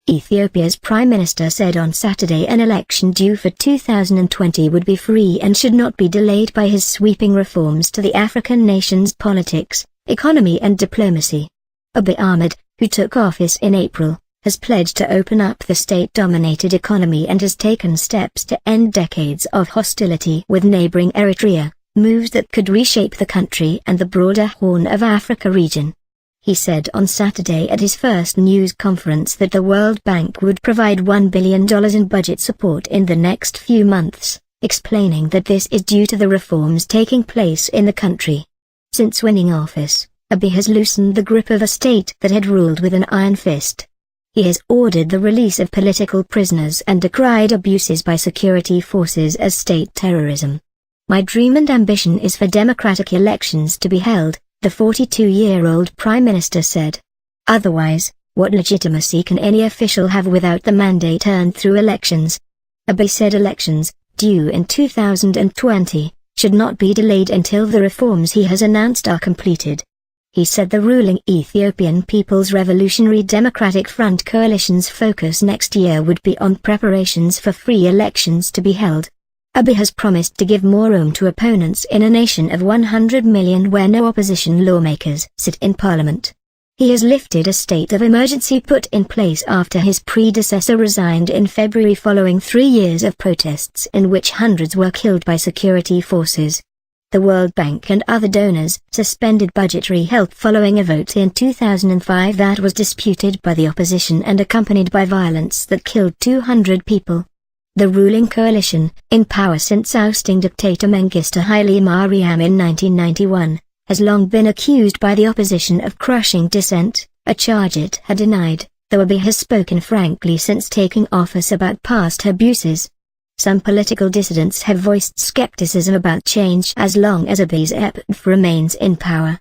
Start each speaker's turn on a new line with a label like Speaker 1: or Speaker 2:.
Speaker 1: Ethiopia's Prime Minister said on Saturday an election due for 2020 would be free and should not be delayed by his sweeping reforms to the African nation's politics, economy and diplomacy. Abiy Ahmed, who took office in April, has pledged to open up the state-dominated economy and has taken steps to end decades of hostility with neighboring Eritrea, moves that could reshape the country and the broader Horn of Africa region. He said on Saturday at his first news conference that the World Bank would provide $1 billion in budget support in the next few months, explaining that this is due to the reforms taking place in the country. Since winning office, Abiy has loosened the grip of a state that had ruled with an iron fist. He has ordered the release of political prisoners and decried abuses by security forces as state terrorism. "My dream and ambition is for democratic elections to be held," the 42-year-old Prime Minister said. "Otherwise, what legitimacy can any official have without the mandate earned through elections?" Abiy said elections, due in 2020, should not be delayed until the reforms he has announced are completed. He said the ruling Ethiopian People's Revolutionary Democratic Front coalition's focus next year would be on preparations for free elections to be held. Abiy has promised to give more room to opponents in a nation of 100 million where no opposition lawmakers sit in parliament. He has lifted a state of emergency put in place after his predecessor resigned in February following 3 years of protests in which hundreds were killed by security forces. The World Bank and other donors suspended budgetary help following a vote in 2005 that was disputed by the opposition and accompanied by violence that killed 200 people. The ruling coalition, in power since ousting dictator Mengistu Haile Mariam in 1991, has long been accused by the opposition of crushing dissent, a charge it had denied, though Abiy has spoken frankly since taking office about past abuses. Some political dissidents have voiced skepticism about change as long as Abiy's EPF remains in power.